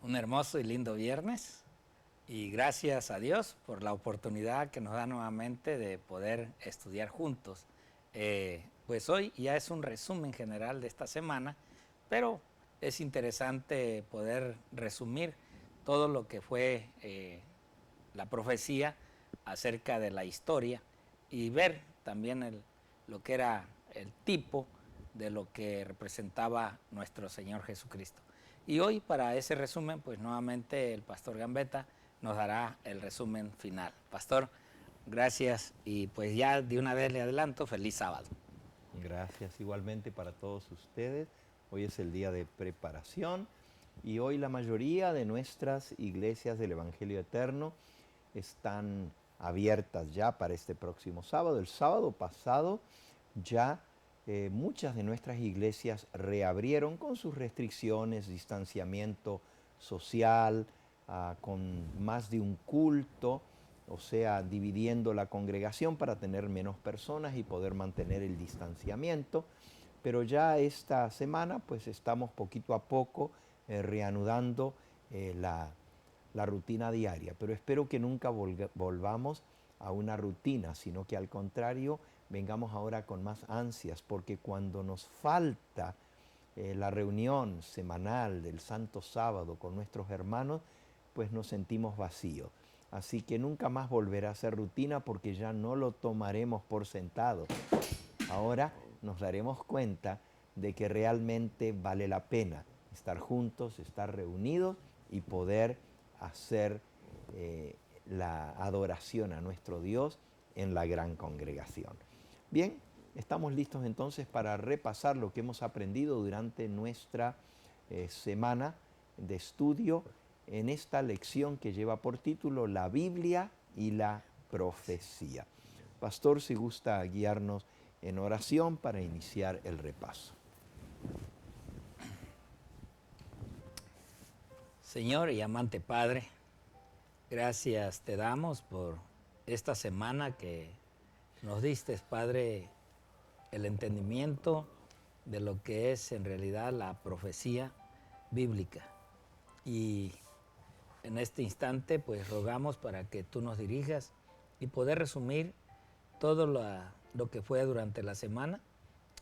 Un hermoso y lindo viernes y gracias a Dios por la oportunidad que nos da nuevamente de poder estudiar juntos. Pues hoy ya es un resumen general de esta semana, pero es interesante poder resumir todo lo que fue la profecía acerca de la historia y ver también lo que era el tipo de lo que representaba nuestro Señor Jesucristo. Y hoy para ese resumen, pues nuevamente el pastor Gambetta nos dará el resumen final. Pastor, gracias y pues ya de una vez le adelanto, feliz sábado. Gracias igualmente para todos ustedes. Hoy es el día de preparación y hoy la mayoría de nuestras iglesias del Evangelio Eterno están abiertas ya para este próximo sábado. El sábado pasado ya muchas de nuestras iglesias reabrieron con sus restricciones, distanciamiento social, con más de un culto, o sea, dividiendo la congregación para tener menos personas y poder mantener el distanciamiento. Pero ya esta semana pues estamos poquito a poco reanudando la rutina diaria. Pero espero que nunca volvamos a una rutina, sino que al contrario vengamos ahora con más ansias, porque cuando nos falta la reunión semanal del Santo Sábado con nuestros hermanos, pues nos sentimos vacíos. Así que nunca más volverá a ser rutina porque ya no lo tomaremos por sentado. Ahora nos daremos cuenta de que realmente vale la pena estar juntos, estar reunidos y poder hacer la adoración a nuestro Dios en la gran congregación. Bien, estamos listos entonces para repasar lo que hemos aprendido durante nuestra semana de estudio en esta lección que lleva por título La Biblia y la profecía. Pastor, si gusta guiarnos en oración para iniciar el repaso. Señor y amante Padre, gracias te damos por esta semana que nos diste, Padre, el entendimiento de lo que es en realidad la profecía bíblica. Y en este instante pues rogamos para que tú nos dirijas y poder resumir todo lo que fue durante la semana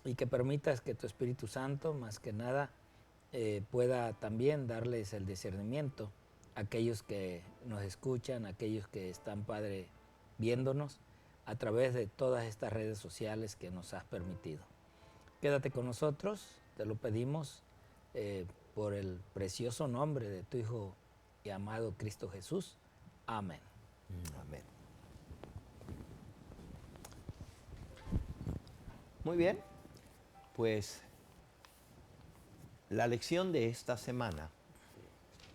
y que permitas que tu Espíritu Santo más que nada pueda también darles el discernimiento a aquellos que nos escuchan, a aquellos que están, Padre, viéndonos a través de todas estas redes sociales que nos has permitido. Quédate con nosotros, te lo pedimos por el precioso nombre de tu Hijo y amado Cristo Jesús. Amén. Amén. Muy bien, pues la lección de esta semana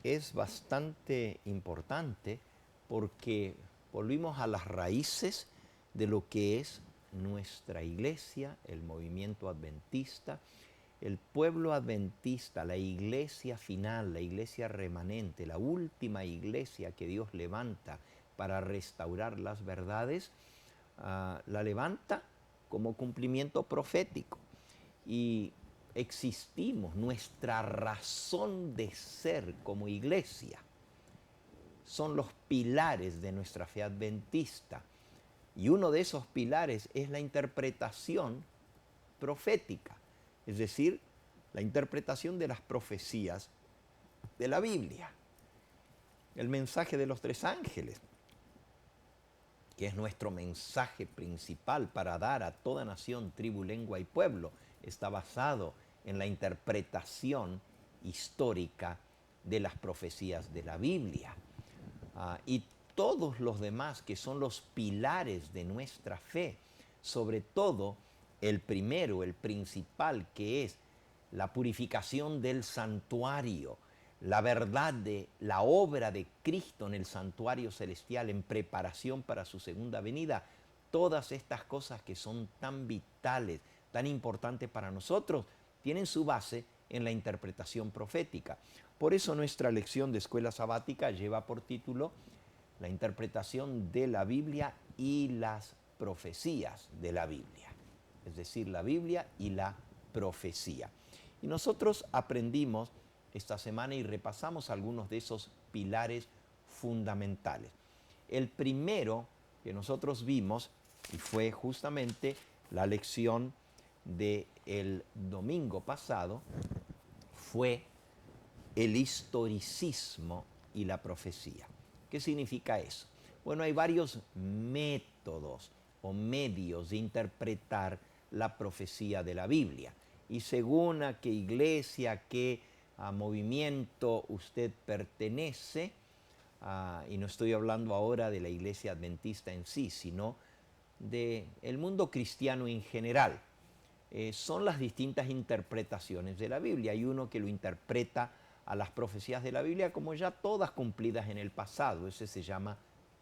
es bastante importante porque volvimos a las raíces de lo que es nuestra iglesia, el movimiento adventista, el pueblo adventista, la iglesia final, la iglesia remanente, la última iglesia que Dios levanta para restaurar las verdades, la levanta como cumplimiento profético. Y existimos, nuestra razón de ser como iglesia son los pilares de nuestra fe adventista. Y uno de esos pilares es la interpretación profética, es decir, la interpretación de las profecías de la Biblia. El mensaje de los tres ángeles, que es nuestro mensaje principal para dar a toda nación, tribu, lengua y pueblo, está basado en la interpretación histórica de las profecías de la Biblia. Y todos los demás que son los pilares de nuestra fe, sobre todo el primero, el principal, que es la purificación del santuario, la verdad de la obra de Cristo en el santuario celestial en preparación para su segunda venida, todas estas cosas que son tan vitales, tan importantes para nosotros, tienen su base en la interpretación profética. Por eso nuestra lección de escuela sabática lleva por título La interpretación de la Biblia y las profecías de la Biblia. Es decir, la Biblia y la profecía. Y nosotros aprendimos esta semana y repasamos algunos de esos pilares fundamentales. El primero que nosotros vimos, y fue justamente la lección del domingo pasado, fue el historicismo y la profecía. ¿Qué significa eso? Bueno, hay varios métodos o medios de interpretar la profecía de la Biblia. Y según a qué iglesia, a qué movimiento usted pertenece, y no estoy hablando ahora de la iglesia adventista en sí, sino del mundo cristiano en general, son las distintas interpretaciones de la Biblia. Hay uno que lo interpreta a las profecías de la Biblia como ya todas cumplidas en el pasado, ese se llama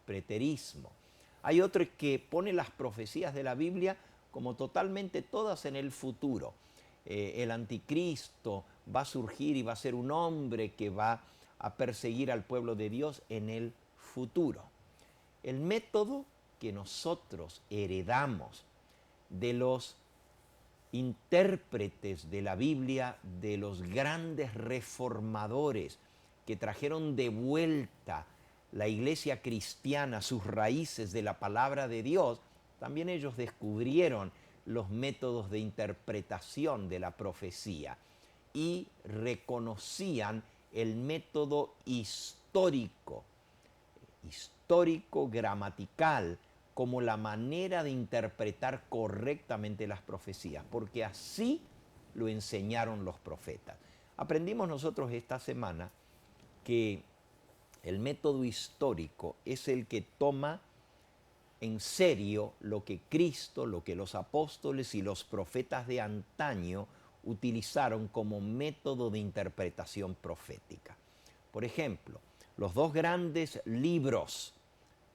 preterismo. Hay otro que pone las profecías de la Biblia como totalmente todas en el futuro. El anticristo va a surgir y va a ser un hombre que va a perseguir al pueblo de Dios en el futuro. El método que nosotros heredamos de los intérpretes de la Biblia, de los grandes reformadores que trajeron de vuelta la iglesia cristiana, sus raíces de la palabra de Dios, también ellos descubrieron los métodos de interpretación de la profecía y reconocían el método histórico, gramatical, como la manera de interpretar correctamente las profecías, porque así lo enseñaron los profetas. Aprendimos nosotros esta semana que el método histórico es el que toma en serio lo que Cristo, lo que los apóstoles y los profetas de antaño utilizaron como método de interpretación profética. Por ejemplo, los dos grandes libros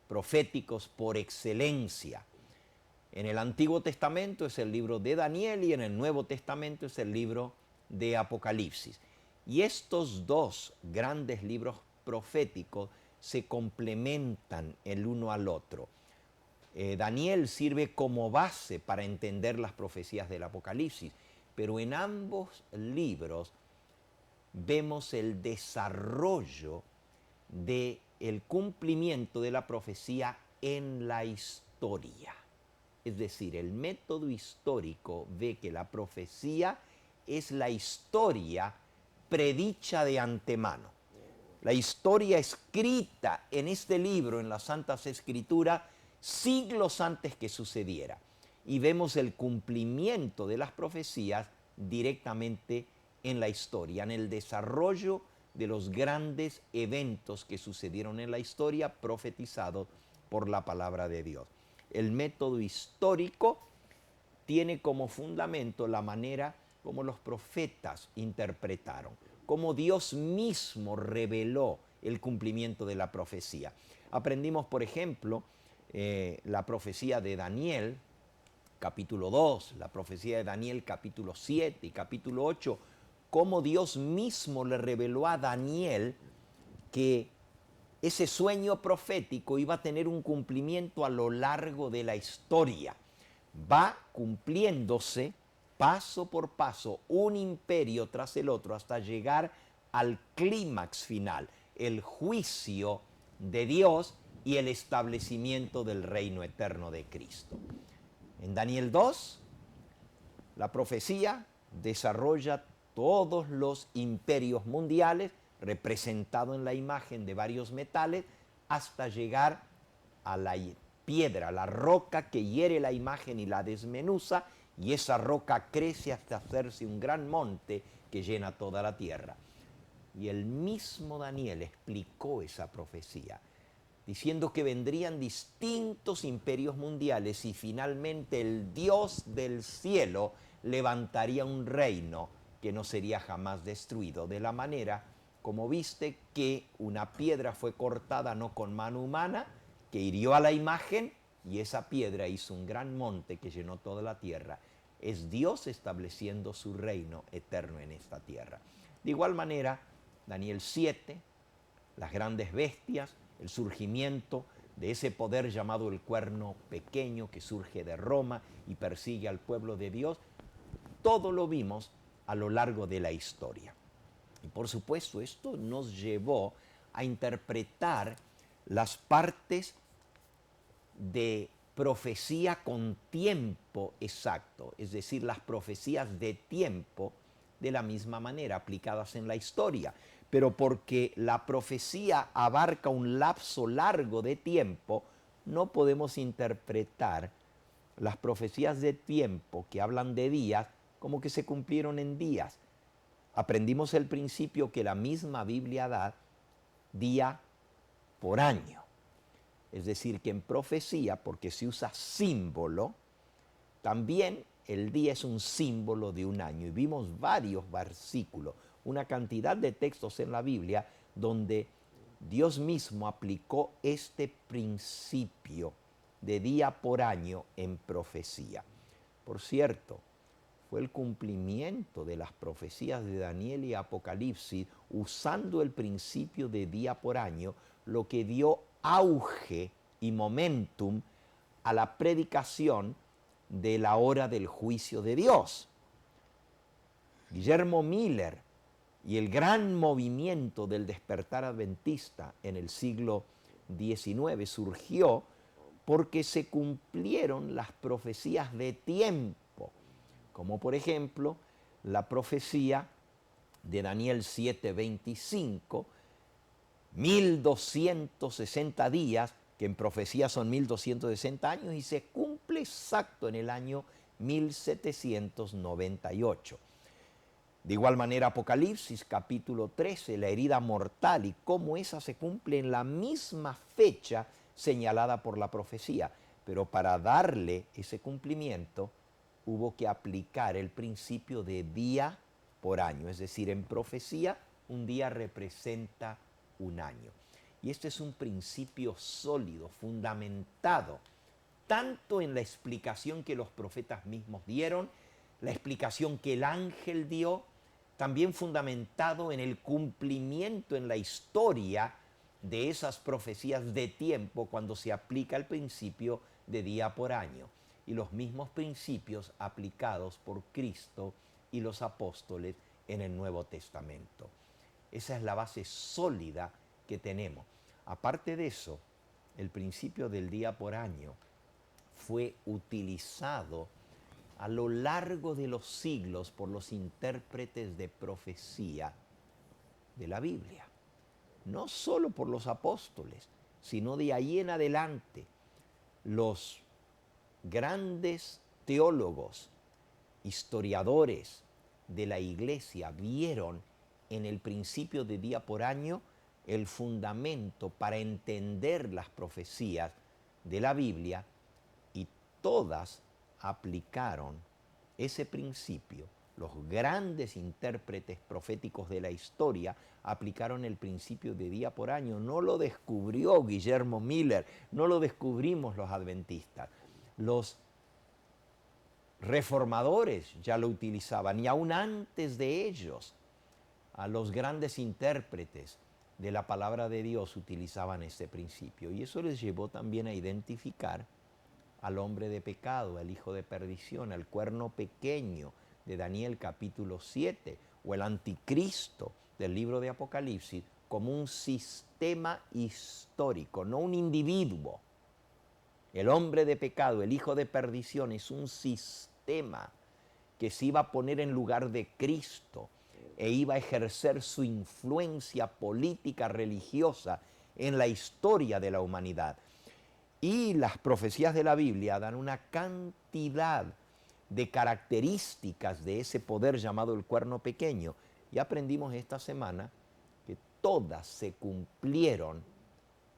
proféticos por excelencia. En el Antiguo Testamento es el libro de Daniel y en el Nuevo Testamento es el libro de Apocalipsis. Y estos dos grandes libros proféticos se complementan el uno al otro. Daniel sirve como base para entender las profecías del Apocalipsis, pero en ambos libros vemos el desarrollo del cumplimiento de la profecía en la historia. Es decir, el método histórico ve que la profecía es la historia predicha de antemano. La historia escrita en este libro, en las Santas Escrituras, siglos antes que sucediera. Y vemos el cumplimiento de las profecías directamente en la historia, en el desarrollo de los grandes eventos que sucedieron en la historia profetizados por la palabra de Dios. El método histórico tiene como fundamento la manera como los profetas interpretaron, cómo Dios mismo reveló el cumplimiento de la profecía. Aprendimos, por ejemplo, la profecía de Daniel, capítulo 2, la profecía de Daniel, capítulo 7 y capítulo 8, cómo Dios mismo le reveló a Daniel que ese sueño profético iba a tener un cumplimiento a lo largo de la historia. Va cumpliéndose paso por paso, un imperio tras el otro, hasta llegar al clímax final, el juicio de Dios y el establecimiento del reino eterno de Cristo. En Daniel 2, la profecía desarrolla todos los imperios mundiales representados en la imagen de varios metales hasta llegar a la piedra, la roca que hiere la imagen y la desmenuza, y esa roca crece hasta hacerse un gran monte que llena toda la tierra. Y el mismo Daniel explicó esa profecía, diciendo que vendrían distintos imperios mundiales y finalmente el Dios del cielo levantaría un reino que no sería jamás destruido, de la manera como viste que una piedra fue cortada no con mano humana, que hirió a la imagen, y esa piedra hizo un gran monte que llenó toda la tierra. Es Dios estableciendo su reino eterno en esta tierra. De igual manera, Daniel 7, las grandes bestias, el surgimiento de ese poder llamado el cuerno pequeño que surge de Roma y persigue al pueblo de Dios, todo lo vimos a lo largo de la historia. Y por supuesto, esto nos llevó a interpretar las partes de profecía con tiempo exacto, es decir, las profecías de tiempo de la misma manera aplicadas en la historia. Pero porque la profecía abarca un lapso largo de tiempo, no podemos interpretar las profecías de tiempo que hablan de días como que se cumplieron en días. Aprendimos el principio que la misma Biblia da día por año. Es decir, que en profecía, porque se usa símbolo, también el día es un símbolo de un año. Y vimos varios versículos, una cantidad de textos en la Biblia donde Dios mismo aplicó este principio de día por año en profecía. Por cierto, fue el cumplimiento de las profecías de Daniel y Apocalipsis, usando el principio de día por año, lo que dio auge y momentum a la predicación de la hora del juicio de Dios. Guillermo Miller y el gran movimiento del despertar adventista en el siglo XIX surgió porque se cumplieron las profecías de tiempo, como por ejemplo la profecía de Daniel 7:25, 1260 días, que en profecía son 1260 años, y se cumple exacto en el año 1798. De igual manera, Apocalipsis capítulo 13, la herida mortal, y cómo esa se cumple en la misma fecha señalada por la profecía. Pero para darle ese cumplimiento, hubo que aplicar el principio de día por año. Es decir, en profecía, un día representa un año. Y este es un principio sólido, fundamentado, tanto en la explicación que los profetas mismos dieron, la explicación que el ángel dio, también fundamentado en el cumplimiento en la historia de esas profecías de tiempo cuando se aplica el principio de día por año, y los mismos principios aplicados por Cristo y los apóstoles en el Nuevo Testamento. Esa es la base sólida que tenemos. Aparte de eso, el principio del día por año fue utilizado a lo largo de los siglos por los intérpretes de profecía de la Biblia. No solo por los apóstoles, sino de ahí en adelante. Los grandes teólogos, historiadores de la iglesia vieron en el principio de día por año el fundamento para entender las profecías de la Biblia, y todas aplicaron ese principio. Los grandes intérpretes proféticos de la historia aplicaron el principio de día por año. No lo descubrió Guillermo Miller, no lo descubrimos los adventistas. Los reformadores ya lo utilizaban, y aún antes de ellos, a los grandes intérpretes de la palabra de Dios utilizaban este principio. Y eso les llevó también a identificar al hombre de pecado, al hijo de perdición, al cuerno pequeño de Daniel capítulo 7, o el anticristo del libro de Apocalipsis, como un sistema histórico, no un individuo. El hombre de pecado, el hijo de perdición, es un sistema que se iba a poner en lugar de Cristo e iba a ejercer su influencia política, religiosa en la historia de la humanidad. Y las profecías de la Biblia dan una cantidad de características de ese poder llamado el cuerno pequeño. Y aprendimos esta semana que todas se cumplieron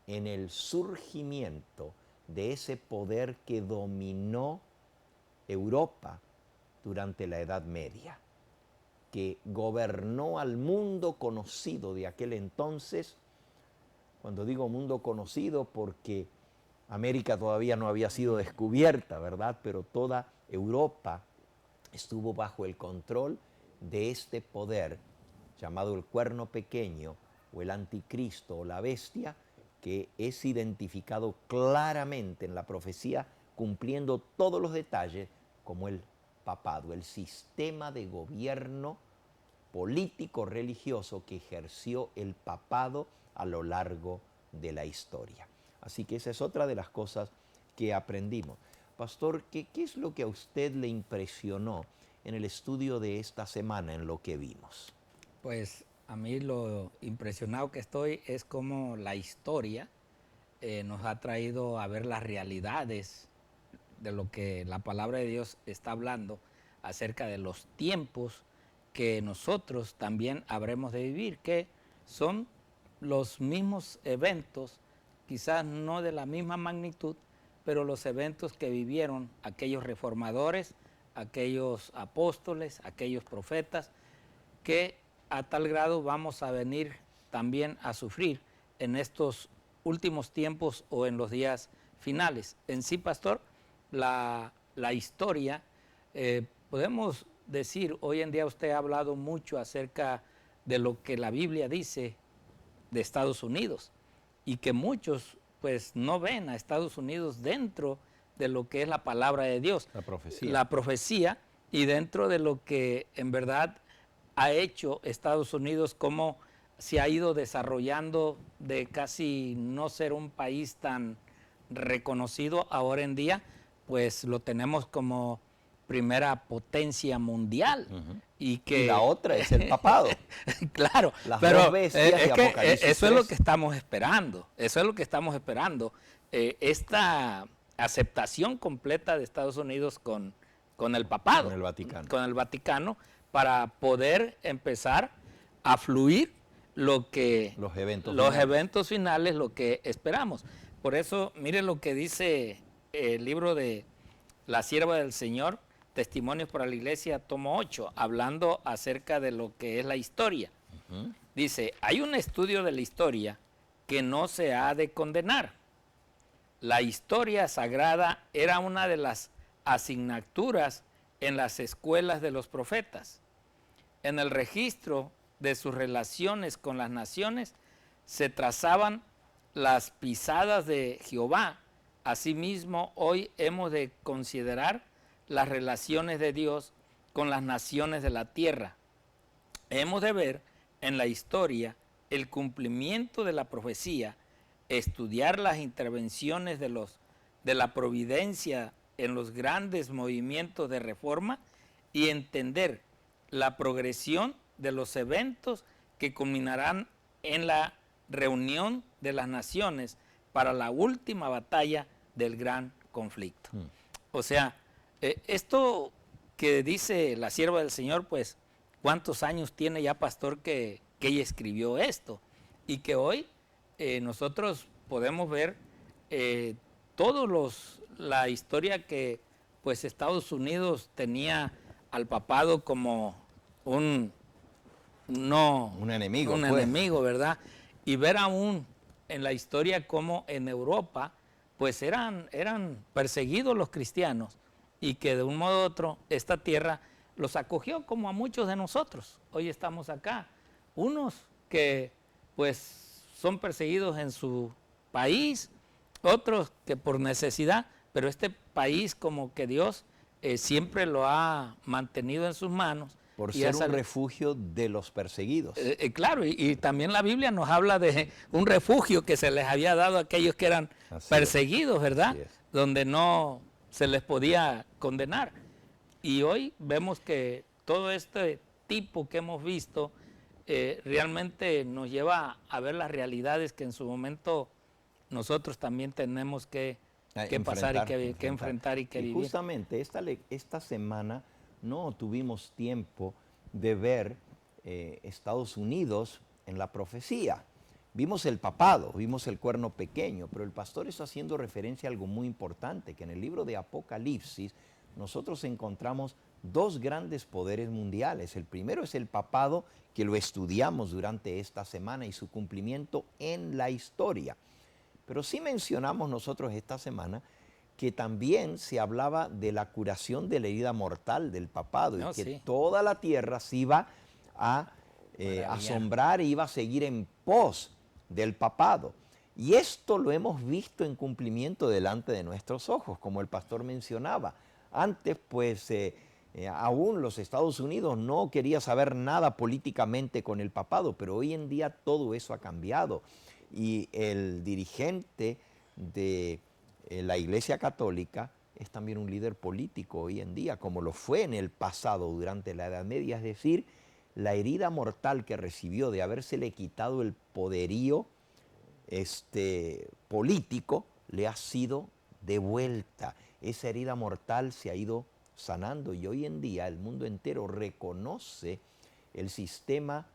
en el surgimiento de ese poder que dominó Europa durante la Edad Media, que gobernó al mundo conocido de aquel entonces. Cuando digo mundo conocido, porque América todavía no había sido descubierta, ¿verdad? Pero toda Europa estuvo bajo el control de este poder llamado el cuerno pequeño, o el anticristo, o la bestia, que es identificado claramente en la profecía, cumpliendo todos los detalles, como el papado, el sistema de gobierno político-religioso que ejerció el papado a lo largo de la historia. Así que esa es otra de las cosas que aprendimos. Pastor, ¿qué es lo que a usted le impresionó en el estudio de esta semana, en lo que vimos? Pues a mí lo impresionado que estoy es cómo la historia nos ha traído a ver las realidades de lo que la palabra de Dios está hablando acerca de los tiempos que nosotros también habremos de vivir, que son los mismos eventos, quizás no de la misma magnitud, pero los eventos que vivieron aquellos reformadores, aquellos apóstoles, aquellos profetas, que a tal grado vamos a venir también a sufrir en estos últimos tiempos o en los días finales. En sí, pastor, la historia, podemos decir, hoy en día usted ha hablado mucho acerca de lo que la Biblia dice de Estados Unidos y que muchos pues no ven a Estados Unidos dentro de lo que es la palabra de Dios. La profecía. La profecía y dentro de lo que en verdad ha hecho Estados Unidos, cómo se ha ido desarrollando de casi no ser un país tan reconocido ahora en día, pues lo tenemos como primera potencia mundial. Y la otra es el papado. Claro, Las pero dos bestias de que Apocalipsis eso es lo 3. que estamos esperando, eso es lo que estamos esperando, esta aceptación completa de Estados Unidos con el papado, con el Vaticano, para poder empezar a fluir lo que los eventos finales, lo que esperamos. Por eso, mire lo que dice el libro de La Sierva del Señor, Testimonios para la Iglesia, tomo 8, hablando acerca de lo que es la historia. Dice, hay un estudio de la historia que no se ha de condenar. La historia sagrada era una de las asignaturas en las escuelas de los profetas. En el registro de sus relaciones con las naciones se trazaban las pisadas de Jehová. Asimismo, hoy hemos de considerar las relaciones de Dios con las naciones de la tierra. Hemos de ver en la historia el cumplimiento de la profecía, estudiar las intervenciones de la providencia en los grandes movimientos de reforma y entender la progresión de los eventos que culminarán en la reunión de las naciones para la última batalla del gran conflicto. O sea, esto que dice la sierva del Señor, pues, ¿cuántos años tiene ya, pastor, que ella escribió esto? Y que hoy nosotros podemos ver la historia que, pues, Estados Unidos tenía al papado como un enemigo. Un enemigo, ¿verdad? Y ver aún en la historia cómo en Europa, pues eran perseguidos los cristianos y que de un modo u otro esta tierra los acogió como a muchos de nosotros. Hoy estamos acá. Unos que pues son perseguidos en su país, otros que por necesidad, pero este país como que Dios siempre lo ha mantenido en sus manos. Por ser un refugio de los perseguidos. Claro, y también la Biblia nos habla de un refugio que se les había dado a aquellos que eran perseguidos, ¿verdad? Donde no se les podía condenar. Y hoy vemos que todo este tipo que hemos visto realmente nos lleva a ver las realidades que en su momento nosotros también tenemos que pasar y que enfrentar y que vivir. Justamente esta semana no tuvimos tiempo de ver Estados Unidos en la profecía. Vimos el papado, vimos el cuerno pequeño, pero el pastor está haciendo referencia a algo muy importante, que en el libro de Apocalipsis nosotros encontramos dos grandes poderes mundiales. El primero es el papado, que lo estudiamos durante esta semana y su cumplimiento en la historia. Pero sí mencionamos nosotros esta semana que también se hablaba de la curación de la herida mortal del papado y que toda la tierra se iba a asombrar e iba a seguir en pos del papado. Y esto lo hemos visto en cumplimiento delante de nuestros ojos, como el pastor mencionaba. Antes, pues, Aún los Estados Unidos no quería saber nada políticamente con el papado, pero hoy en día todo eso ha cambiado. Y el dirigente de la Iglesia Católica es también un líder político hoy en día, como lo fue en el pasado durante la Edad Media. Es decir, la herida mortal que recibió de habérsele quitado el poderío político le ha sido devuelta. Esa herida mortal se ha ido sanando y hoy en día el mundo entero reconoce el sistema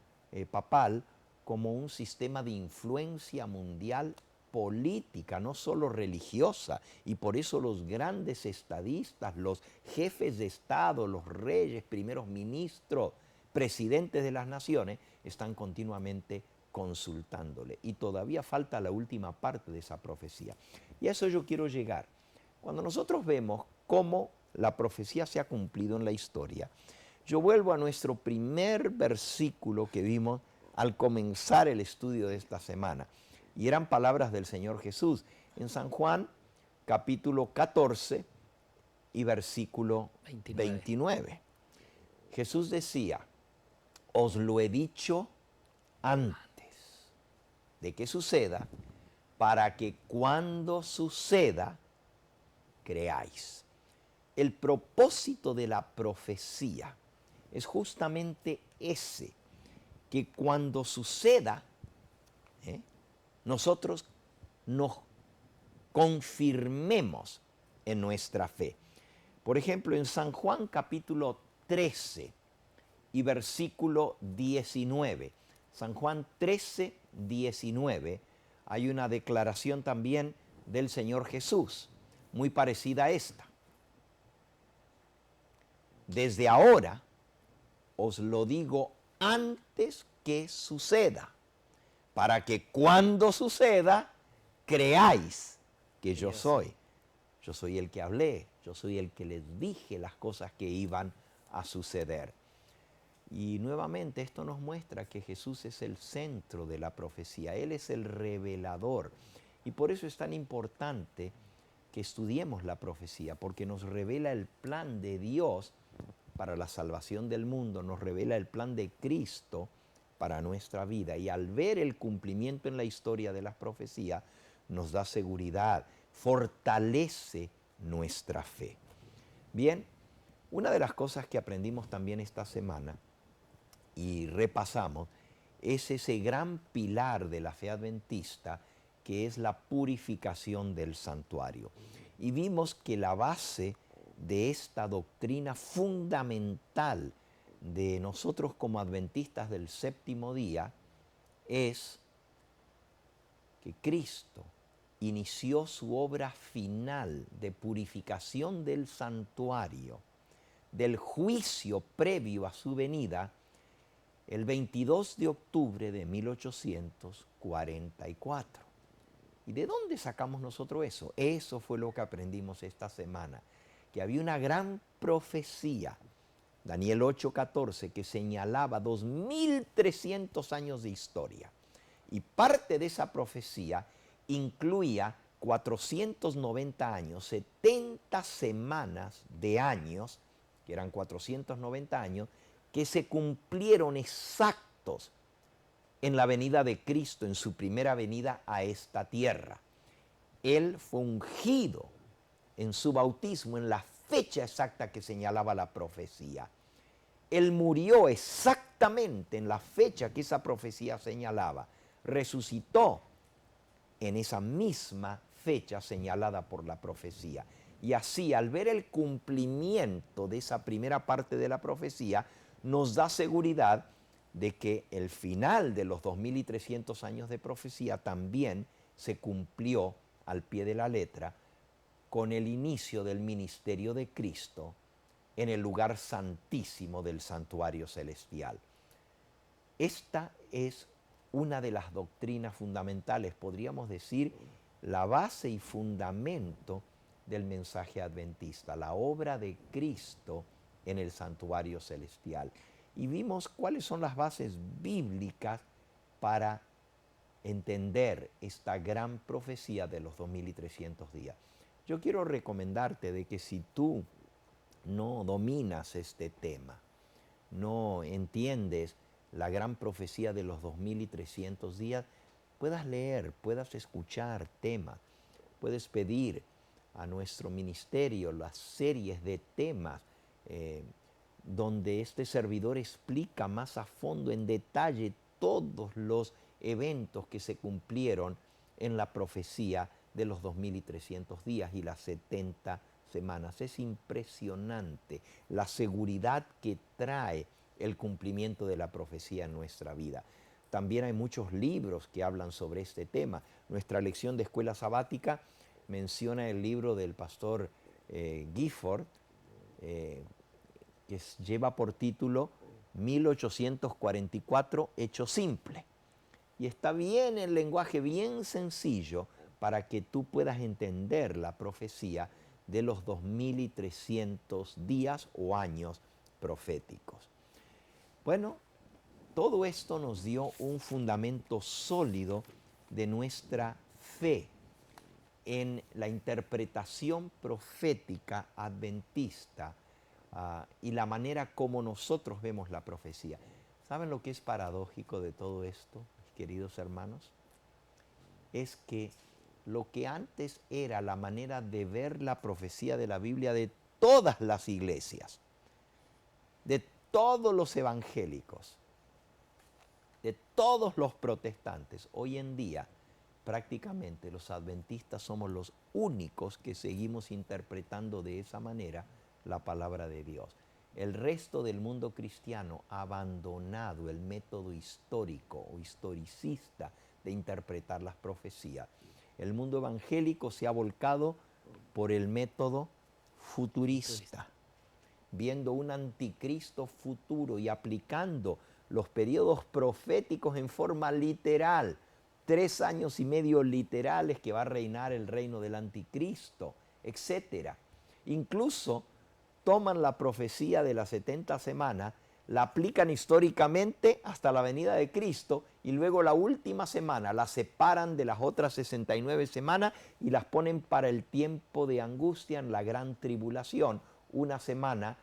papal como un sistema de influencia mundial política, no solo religiosa, y por eso los grandes estadistas, los jefes de Estado, los reyes, primeros ministros, presidentes de las naciones, están continuamente consultándole. Y todavía falta la última parte de esa profecía. Y a eso yo quiero llegar. Cuando nosotros vemos cómo la profecía se ha cumplido en la historia, yo vuelvo a nuestro primer versículo que vimos al comenzar el estudio de esta semana. Y eran palabras del Señor Jesús en San Juan, capítulo 14 y versículo 29. Jesús decía, os lo he dicho antes de que suceda, para que cuando suceda, creáis. El propósito de la profecía es justamente ese, que cuando suceda, nosotros nos confirmemos en nuestra fe. Por ejemplo, en San Juan capítulo 13 y versículo 19, San Juan 13, 19, hay una declaración también del Señor Jesús, muy parecida a esta. Desde ahora os lo digo antes que suceda, para que cuando suceda, creáis que yo soy. Yo soy el que hablé, yo soy el que les dije las cosas que iban a suceder. Y nuevamente esto nos muestra que Jesús es el centro de la profecía, Él es el revelador. Y por eso es tan importante que estudiemos la profecía, porque nos revela el plan de Dios para la salvación del mundo, nos revela el plan de Cristo para nuestra vida. Y al ver el cumplimiento en la historia de las profecías, nos da seguridad, fortalece nuestra fe. Bien, una de las cosas que aprendimos también esta semana y repasamos es ese gran pilar de la fe adventista que es la purificación del santuario. Y vimos que la base de esta doctrina fundamental de nosotros como adventistas del séptimo día es que Cristo inició su obra final de purificación del santuario, del juicio previo a su venida, el 22 de octubre de 1844. ¿Y de dónde sacamos nosotros eso? Eso fue lo que aprendimos esta semana, que había una gran profecía, Daniel 8:14, que señalaba 2300 años de historia. Y parte de esa profecía incluía 490 años, 70 semanas de años, que eran 490 años, que se cumplieron exactos en la venida de Cristo, en su primera venida a esta tierra. Él fue ungido en su bautismo en la fecha exacta que señalaba la profecía. Él murió exactamente en la fecha que esa profecía señalaba. Resucitó en esa misma fecha señalada por la profecía. Y así, al ver el cumplimiento de esa primera parte de la profecía, nos da seguridad de que el final de los 2300 años de profecía también se cumplió al pie de la letra con el inicio del ministerio de Cristo en el lugar santísimo del santuario celestial. Esta es una de las doctrinas fundamentales, podríamos decir, la base y fundamento del mensaje adventista, la obra de Cristo en el santuario celestial. Y vimos cuáles son las bases bíblicas para entender esta gran profecía de los 2300 días. Yo quiero recomendarte de que si tú no dominas este tema, no entiendes la gran profecía de los 2300 días, puedas leer, puedas escuchar temas, puedes pedir a nuestro ministerio las series de temas donde este servidor explica más a fondo, en detalle, todos los eventos que se cumplieron en la profecía de los 2300 días y las 70 semanas. Es impresionante la seguridad que trae el cumplimiento de la profecía en nuestra vida. También hay muchos libros que hablan sobre este tema. Nuestra lección de escuela sabática menciona el libro del pastor Gifford, que lleva por título 1844, Hecho Simple. Y está bien el lenguaje, bien sencillo, para que tú puedas entender la profecía de los 2300 días o años proféticos. Bueno, todo esto nos dio un fundamento sólido de nuestra fe en la interpretación profética adventista y la manera como nosotros vemos la profecía. ¿Saben lo que es paradójico de todo esto, mis queridos hermanos? Es que lo que antes era la manera de ver la profecía de la Biblia de todas las iglesias, de todos los evangélicos, de todos los protestantes, hoy en día prácticamente los adventistas somos los únicos que seguimos interpretando de esa manera la palabra de Dios. El resto del mundo cristiano ha abandonado el método histórico o historicista de interpretar las profecías. El mundo evangélico se ha volcado por el método futurista, viendo un anticristo futuro y aplicando los periodos proféticos en forma literal. 3 años y medio literales que va a reinar el reino del anticristo, etc. Incluso toman la profecía de las 70 semanas, la aplican históricamente hasta la venida de Cristo y luego la última semana la separan de las otras 69 semanas y las ponen para el tiempo de angustia en la gran tribulación, una semana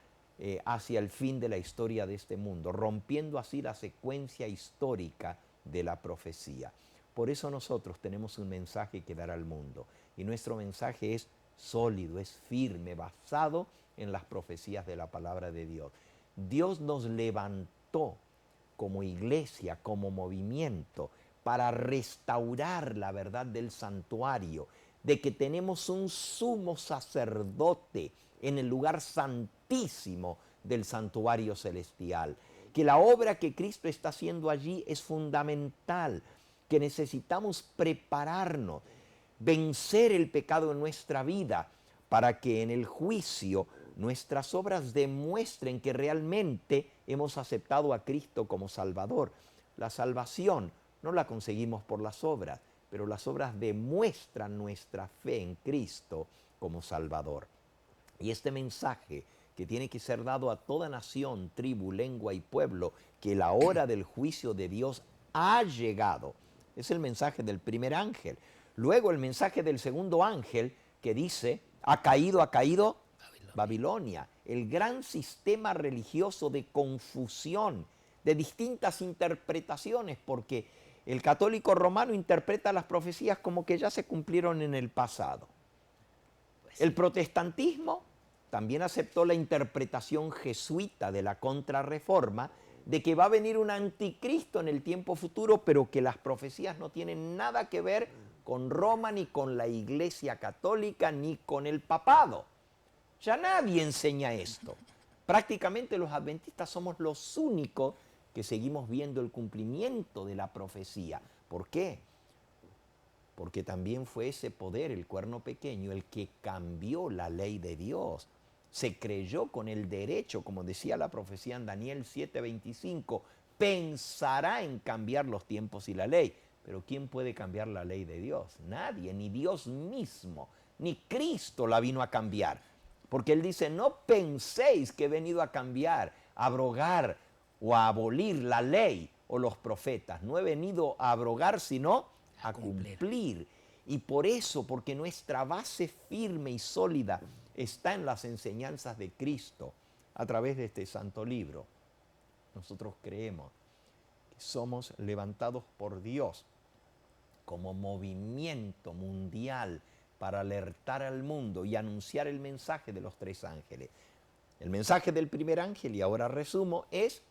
hacia el fin de la historia de este mundo, rompiendo así la secuencia histórica de la profecía. Por eso nosotros tenemos un mensaje que dar al mundo y nuestro mensaje es sólido, es firme, basado en las profecías de la palabra de Dios. Dios nos levantó como iglesia, como movimiento, para restaurar la verdad del santuario, de que tenemos un sumo sacerdote en el lugar santísimo del santuario celestial, que la obra que Cristo está haciendo allí es fundamental, que necesitamos prepararnos, vencer el pecado en nuestra vida, para que en el juicio nuestras obras demuestren que realmente hemos aceptado a Cristo como Salvador. La salvación no la conseguimos por las obras, pero las obras demuestran nuestra fe en Cristo como Salvador. Y este mensaje que tiene que ser dado a toda nación, tribu, lengua y pueblo, que la hora del juicio de Dios ha llegado, es el mensaje del primer ángel. Luego el mensaje del segundo ángel que dice, ha caído Babilonia, el gran sistema religioso de confusión, de distintas interpretaciones, porque el católico romano interpreta las profecías como que ya se cumplieron en el pasado. El protestantismo también aceptó la interpretación jesuita de la contrarreforma, de que va a venir un anticristo en el tiempo futuro, pero que las profecías no tienen nada que ver con Roma, ni con la Iglesia Católica, ni con el papado. Ya nadie enseña esto. Prácticamente los adventistas somos los únicos que seguimos viendo el cumplimiento de la profecía. ¿Por qué? Porque también fue ese poder, el cuerno pequeño, el que cambió la ley de Dios. Se creyó con el derecho, como decía la profecía en Daniel 7:25, pensará en cambiar los tiempos y la ley. Pero ¿quién puede cambiar la ley de Dios? Nadie, ni Dios mismo, ni Cristo la vino a cambiar. Porque Él dice, no penséis que he venido a cambiar, a abrogar o a abolir la ley o los profetas. No he venido a abrogar, sino a cumplir. Y por eso, porque nuestra base firme y sólida está en las enseñanzas de Cristo a través de este santo libro. Nosotros creemos que somos levantados por Dios como movimiento mundial para alertar al mundo y anunciar el mensaje de los tres ángeles. El mensaje del primer ángel, y ahora resumo, es: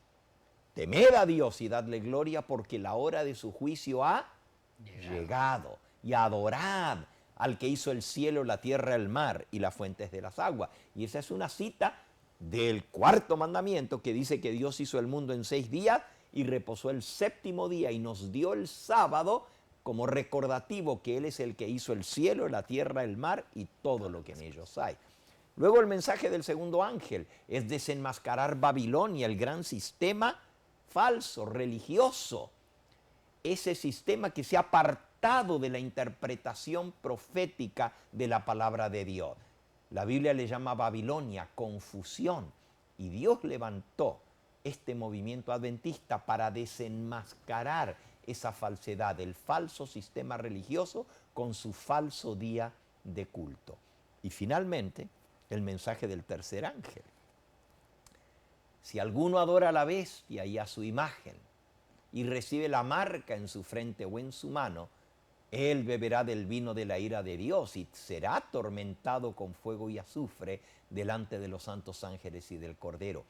temed a Dios y dadle gloria porque la hora de su juicio ha llegado. Y adorad al que hizo el cielo, la tierra, el mar y las fuentes de las aguas. Y esa es una cita del cuarto mandamiento que dice que Dios hizo el mundo en 6 días y reposó el séptimo día y nos dio el sábado como recordativo que Él es el que hizo el cielo, la tierra, el mar y todo lo que en ellos hay. Luego el mensaje del segundo ángel es desenmascarar Babilonia, el gran sistema falso, religioso. Ese sistema que se ha apartado de la interpretación profética de la palabra de Dios. La Biblia le llama Babilonia, confusión. Y Dios levantó este movimiento adventista para desenmascarar esa falsedad, el falso sistema religioso con su falso día de culto. Y finalmente, el mensaje del tercer ángel. Si alguno adora a la bestia y a su imagen y recibe la marca en su frente o en su mano, él beberá del vino de la ira de Dios y será atormentado con fuego y azufre delante de los santos ángeles y del Cordero.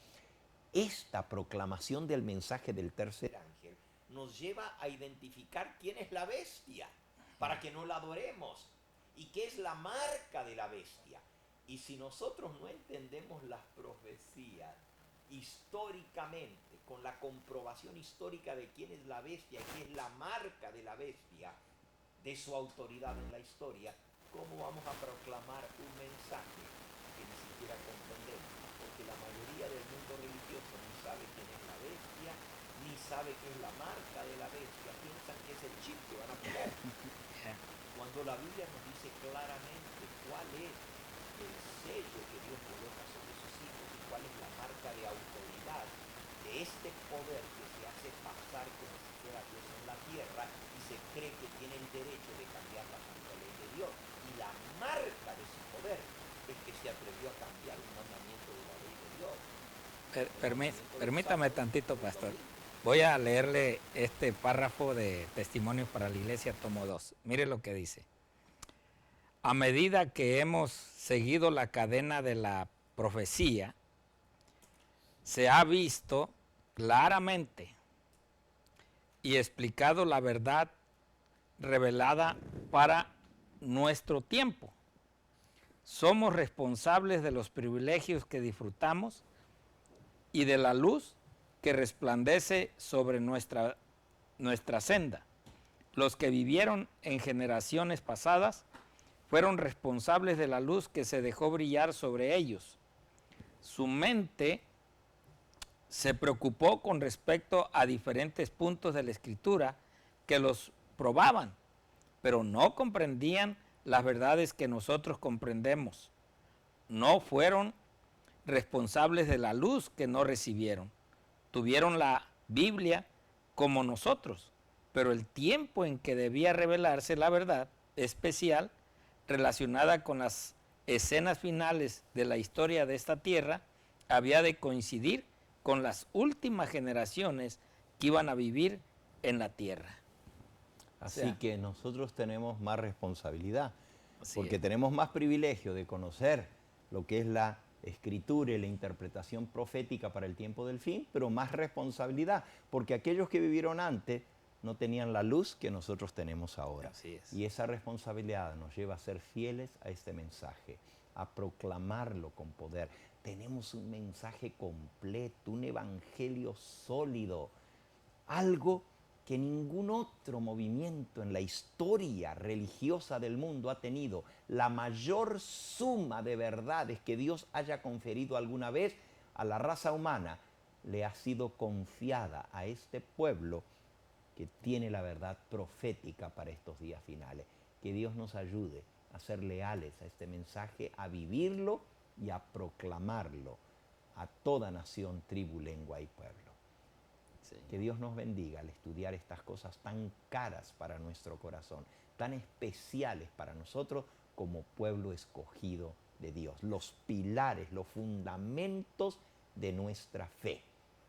Esta proclamación del mensaje del tercer ángel nos lleva a identificar quién es la bestia, para que no la adoremos, y qué es la marca de la bestia. Y si nosotros no entendemos las profecías históricamente, con la comprobación histórica de quién es la bestia y qué es la marca de la bestia, de su autoridad en la historia, ¿cómo vamos a proclamar un mensaje que ni siquiera comprendemos? Porque la mayoría del mundo religioso ni sabe quién es la bestia, ni sabe qué es la marca de la bestia, piensan que es el chip que van a poner. Cuando la Biblia nos dice claramente cuál es el sello que Dios coloca sobre sus hijos y cuál es la marca de autoridad de este poder que se hace pasar como si fuera Dios en la tierra y se cree que tiene el derecho de cambiar la santa ley de Dios. Y la marca de su poder es que se atrevió a cambiar un mandamiento de la ley de Dios. Permítame tantito, pastor. Voy a leerle este párrafo de Testimonios para la Iglesia, tomo 2. Mire lo que dice. A medida que hemos seguido la cadena de la profecía, se ha visto claramente y explicado la verdad revelada para nuestro tiempo. Somos responsables de los privilegios que disfrutamos y de la luz que resplandece sobre nuestra senda. Los que vivieron en generaciones pasadas fueron responsables de la luz que se dejó brillar sobre ellos. Su mente se preocupó con respecto a diferentes puntos de la Escritura que los probaban, pero no comprendían las verdades que nosotros comprendemos. No fueron responsables de la luz que no recibieron. Tuvieron la Biblia como nosotros, pero el tiempo en que debía revelarse la verdad especial relacionada con las escenas finales de la historia de esta tierra había de coincidir con las últimas generaciones que iban a vivir en la tierra. Así que nosotros tenemos más responsabilidad, porque es. tenemos más privilegio de conocer lo que es la escritura y la interpretación profética para el tiempo del fin, pero más responsabilidad, porque aquellos que vivieron antes no tenían la luz que nosotros tenemos ahora. Así es. Y esa responsabilidad nos lleva a ser fieles a este mensaje, a proclamarlo con poder. Tenemos un mensaje completo, un evangelio sólido, algo que ningún otro movimiento en la historia religiosa del mundo ha tenido. La mayor suma de verdades que Dios haya conferido alguna vez a la raza humana le ha sido confiada a este pueblo que tiene la verdad profética para estos días finales. Que Dios nos ayude a ser leales a este mensaje, a vivirlo y a proclamarlo a toda nación, tribu, lengua y pueblo. Que Dios nos bendiga al estudiar estas cosas tan caras para nuestro corazón, tan especiales para nosotros como pueblo escogido de Dios, los pilares, los fundamentos de nuestra fe.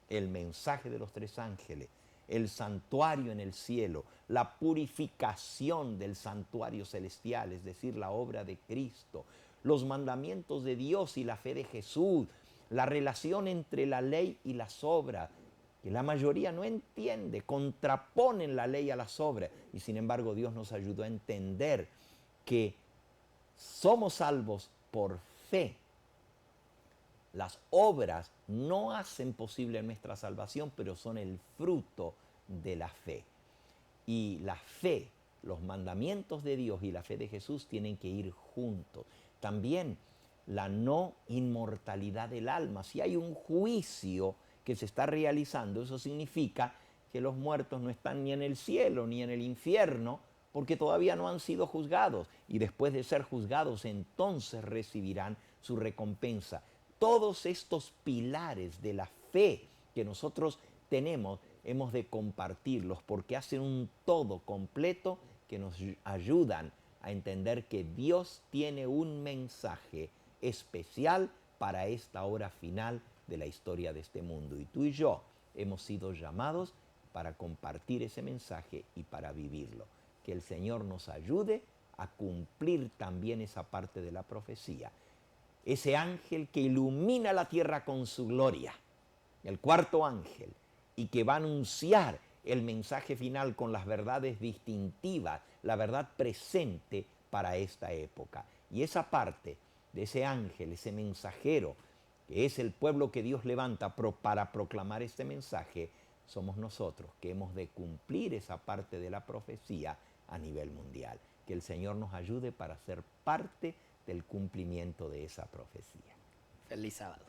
El mensaje de los tres ángeles, el santuario en el cielo, la purificación del santuario celestial, es decir, la obra de Cristo, los mandamientos de Dios y la fe de Jesús, la relación entre la ley y las obras, que la mayoría no entiende, contraponen la ley a las obras, y sin embargo Dios nos ayudó a entender que somos salvos por fe. Las obras no hacen posible nuestra salvación, pero son el fruto de la fe. Y la fe, los mandamientos de Dios y la fe de Jesús tienen que ir juntos. También la no inmortalidad del alma. Si hay un juicio que se está realizando, eso significa que los muertos no están ni en el cielo ni en el infierno, porque todavía no han sido juzgados. Y después de ser juzgados, entonces recibirán su recompensa. Todos estos pilares de la fe que nosotros tenemos, hemos de compartirlos porque hacen un todo completo que nos ayudan a entender que Dios tiene un mensaje especial para esta hora final de la historia de este mundo. Y tú y yo hemos sido llamados para compartir ese mensaje y para vivirlo. Que el Señor nos ayude a cumplir también esa parte de la profecía. Ese ángel que ilumina la tierra con su gloria, el cuarto ángel, y que va a anunciar el mensaje final con las verdades distintivas, la verdad presente para esta época. Y esa parte de ese ángel, ese mensajero, que es el pueblo que Dios levanta para proclamar este mensaje, somos nosotros que hemos de cumplir esa parte de la profecía a nivel mundial. Que el Señor nos ayude para ser parte del cumplimiento de esa profecía. Feliz sábado.